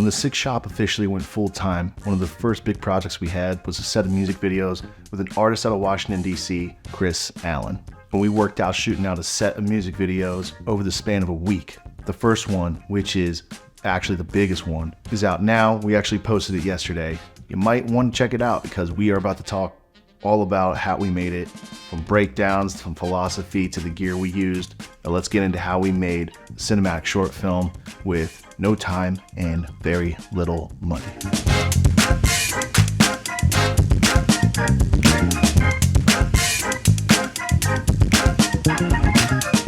When the Six Shop officially went full-time, one of the first big projects we had was a set of music videos with an artist out of Washington, D.C., Chris Allen. And we worked out shooting out a set of music videos over the span of a week. The first one, which is actually the biggest one, is out now. We actually posted it yesterday. You might want to check it out because we are about to talk all about how we made it, from breakdowns, from philosophy to the gear we used. Now let's get into how we made a cinematic short film with no time and very little money.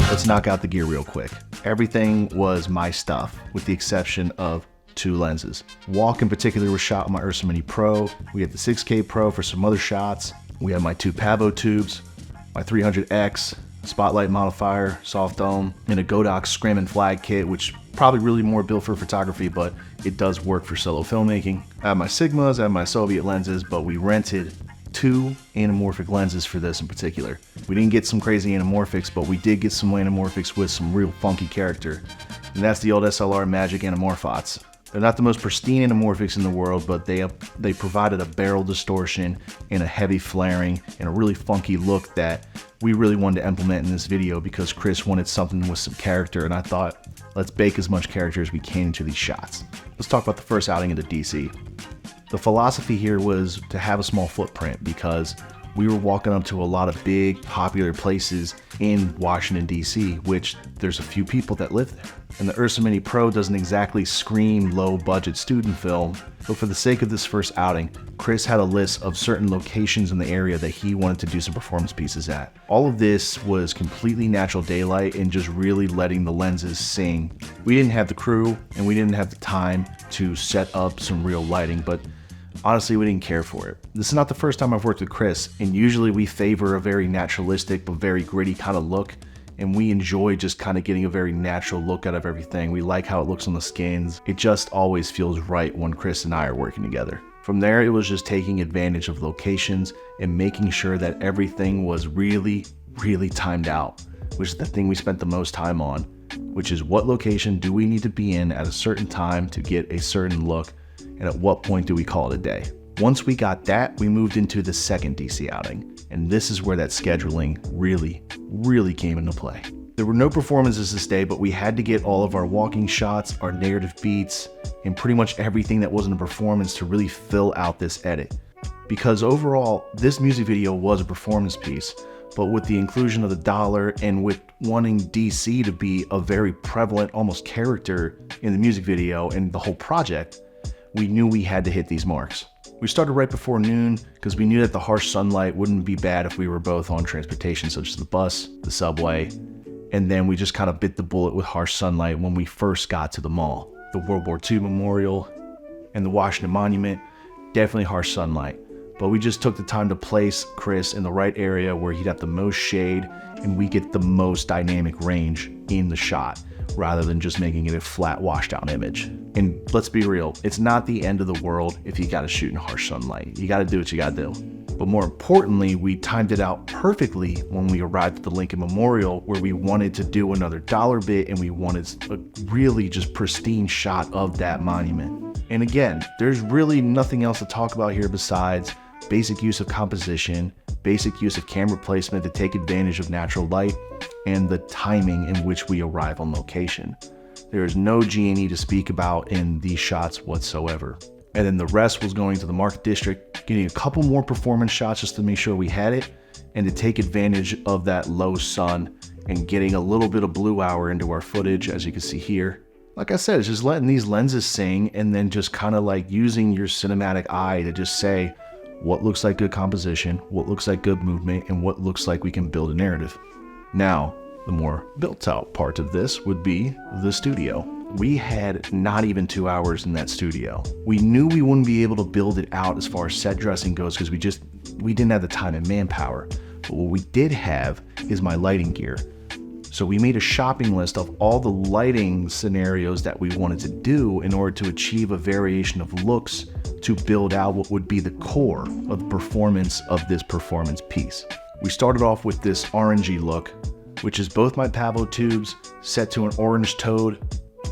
Let's knock out the gear real quick. Everything was my stuff, with the exception of 2 lenses. Walk in particular was shot on my Ursa Mini Pro. We had the 6K Pro for some other shots. We had my 2 Pavo tubes, my 300X, spotlight modifier, soft dome, and a Godox Scram and Flag kit, which probably really more built for photography, but it does work for solo filmmaking. I have my Sigmas, I have my Soviet lenses, but we rented 2 anamorphic lenses for this in particular. We didn't get some crazy anamorphics, but we did get some anamorphics with some real funky character. And that's the old BlackMagic anamorphots. They're not the most pristine anamorphics in the world, but they provided a barrel distortion and a heavy flaring and a really funky look that we really wanted to implement in this video because Chris wanted something with some character, and I thought, let's bake as much character as we can into these shots. Let's talk about the first outing into DC. The philosophy here was to have a small footprint because we were walking up to a lot of big, popular places in Washington, D.C., which there's a few people that live there. And the Ursa Mini Pro doesn't exactly scream low-budget student film, but for the sake of this first outing, Chris had a list of certain locations in the area that he wanted to do some performance pieces at. All of this was completely natural daylight and just really letting the lenses sing. We didn't have the crew, and we didn't have the time to set up some real lighting, but honestly, we didn't care for it. This is not the first time I've worked with Chris, and usually we favor a very naturalistic but very gritty kind of look, and we enjoy just kind of getting a very natural look out of everything. We like how it looks on the skins. It just always feels right when Chris and I are working together. From there, it was just taking advantage of locations and making sure that everything was really, really timed out, which is the thing we spent the most time on, which is what location do we need to be in at a certain time to get a certain look, and at what point do we call it a day. Once we got that, we moved into the second DC outing, and this is where that scheduling really came into play. There were no performances this day, but we had to get all of our walking shots, our narrative beats, and pretty much everything that wasn't a performance to really fill out this edit. Because overall, this music video was a performance piece, but with the inclusion of the dollar and with wanting DC to be a very prevalent, almost character in the music video and the whole project, we knew we had to hit these marks. We started right before noon because we knew that the harsh sunlight wouldn't be bad if we were both on transportation such as the bus, the subway, and then we just kind of bit the bullet with harsh sunlight when we first got to the mall. The World War II Memorial and the Washington Monument, definitely harsh sunlight, but we just took the time to place Chris in the right area where he'd have the most shade and we get the most dynamic range in the shot, rather than just making it a flat washed down image. And let's be real, it's not the end of the world if you gotta shoot in harsh sunlight. You gotta do what you gotta do. But more importantly, we timed it out perfectly when we arrived at the Lincoln Memorial, where we wanted to do another dollar bit and we wanted a really just pristine shot of that monument. And again, there's really nothing else to talk about here besides basic use of composition, basic use of camera placement to take advantage of natural light, and the timing in which we arrive on location. There is no G&E to speak about in these shots whatsoever. And then the rest was going to the Market District, getting a couple more performance shots just to make sure we had it, and to take advantage of that low sun and getting a little bit of blue hour into our footage, as you can see here. Like I said, it's just letting these lenses sing and then just kind of like using your cinematic eye to just say what looks like good composition, what looks like good movement, and what looks like we can build a narrative. Now, the more built out part of this would be the studio. We had not even 2 hours in that studio. We knew we wouldn't be able to build it out as far as set dressing goes because we didn't have the time and manpower. But what we did have is my lighting gear. So we made a shopping list of all the lighting scenarios that we wanted to do in order to achieve a variation of looks to build out what would be the core of the performance of this performance piece. We started off with this orangey look, which is both my Pavo tubes set to an orange toad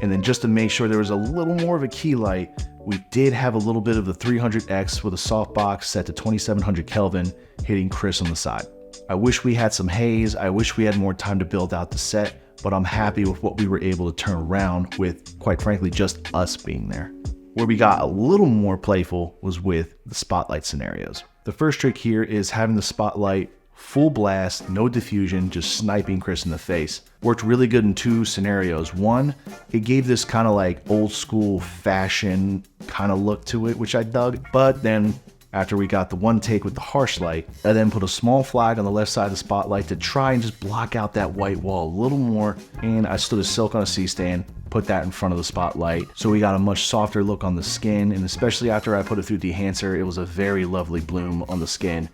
And then just to make sure there was a little more of a key light, we did have a little bit of the 300X with a softbox set to 2700 Kelvin hitting Chris on the side. I wish we had some haze. I wish we had more time to build out the set, but I'm happy with what we were able to turn around with, quite frankly, just us being there. Where we got a little more playful was with the spotlight scenarios. The first trick here is having the spotlight full blast, no diffusion, just sniping Chris in the face. Worked really good in two scenarios. One, it gave this kind of like old school fashion kind of look to it, which I dug. But then after we got the one take with the harsh light, I then put a small flag on the left side of the spotlight to try and just block out that white wall a little more. And I stood a silk on a C-stand, put that in front of the spotlight. So we got a much softer look on the skin. And especially after I put it through Dehancer, it was a very lovely bloom on the skin.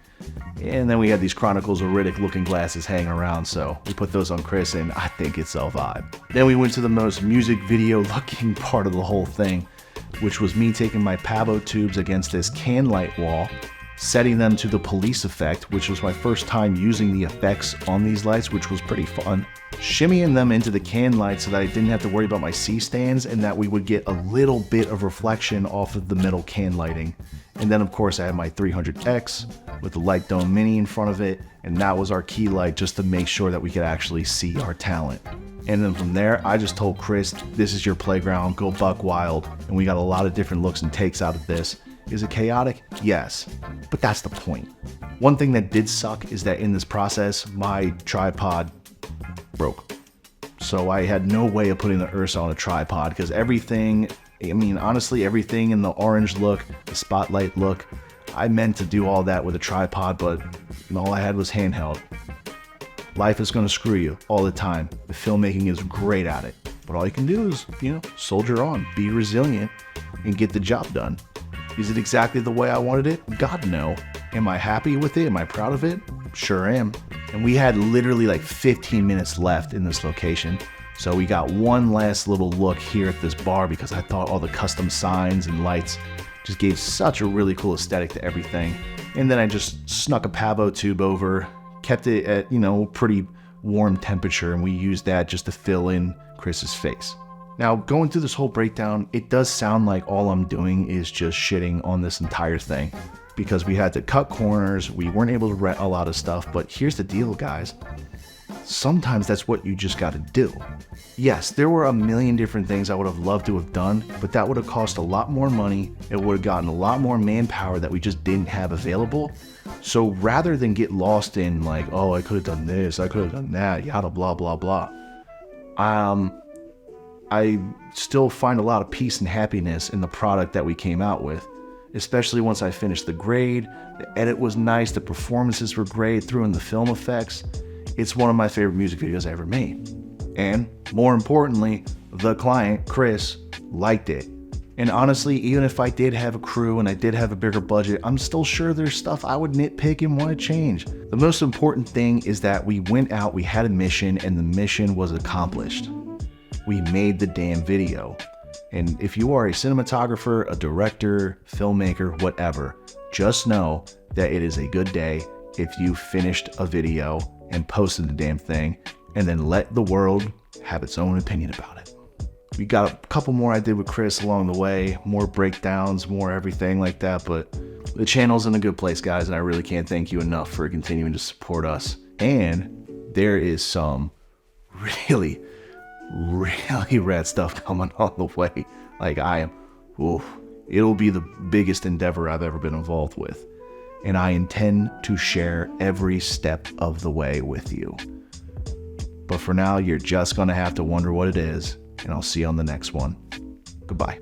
And then we had these Chronicles of Riddick looking glasses hanging around, so we put those on Chris, and I think it's a vibe. Then we went to the most music video looking part of the whole thing, which was me taking my Pavo tubes against this can light wall, setting them to the police effect, which was my first time using the effects on these lights, which was pretty fun. Shimmying them into the can light so that I didn't have to worry about my C-stands and that we would get a little bit of reflection off of the middle can lighting. And then of course I had my 300X with the Light Dome Mini in front of it, and that was our key light just to make sure that we could actually see our talent. And then from there, I just told Chris, this is your playground, go buck wild. And we got a lot of different looks and takes out of this. Is it chaotic? Yes, but that's the point. One thing that did suck is that in this process, my tripod broke. So I had no way of putting the Ursa on a tripod because everything, I mean, honestly, everything in the orange look, the spotlight look, I meant to do all that with a tripod, but all I had was handheld. Life is going to screw you all the time. The filmmaking is great at it, but all you can do is, soldier on, be resilient, and get the job done. Is it exactly the way I wanted it? God, no. Am I happy with it? Am I proud of it? Sure am. And we had literally like 15 minutes left in this location. So we got one last little look here at this bar because I thought all the custom signs and lights just gave such a really cool aesthetic to everything. And then I just snuck a Pavo tube over, kept it at, pretty warm temperature, and we used that just to fill in Chris's face. Now, going through this whole breakdown, it does sound like all I'm doing is just shitting on this entire thing because we had to cut corners, we weren't able to rent a lot of stuff, but here's the deal, guys. Sometimes that's what you just gotta do. Yes, there were a million different things I would have loved to have done, but that would have cost a lot more money. It would have gotten a lot more manpower that we just didn't have available. So rather than get lost in like, oh, I could have done this, I could have done that, yada, blah, blah, blah. I still find a lot of peace and happiness in the product that we came out with, especially once I finished the grade. The edit was nice, the performances were great, threw in the film effects. It's one of my favorite music videos I ever made. And more importantly, the client, Chris, liked it. And honestly, even if I did have a crew and I did have a bigger budget, I'm still sure there's stuff I would nitpick and want to change. The most important thing is that we went out, we had a mission, and the mission was accomplished. We made the damn video. And if you are a cinematographer, a director, filmmaker, whatever, just know that it is a good day if you finished a video and posted the damn thing and then let the world have its own opinion about it. We got a couple more I did with Chris along the way, more breakdowns, more everything like that, but the channel's in a good place, guys, and I really can't thank you enough for continuing to support us. And there is some really rad stuff coming on the way. Like it'll be the biggest endeavor I've ever been involved with. And I intend to share every step of the way with you. But for now, you're just gonna have to wonder what it is, and I'll see you on the next one. Goodbye.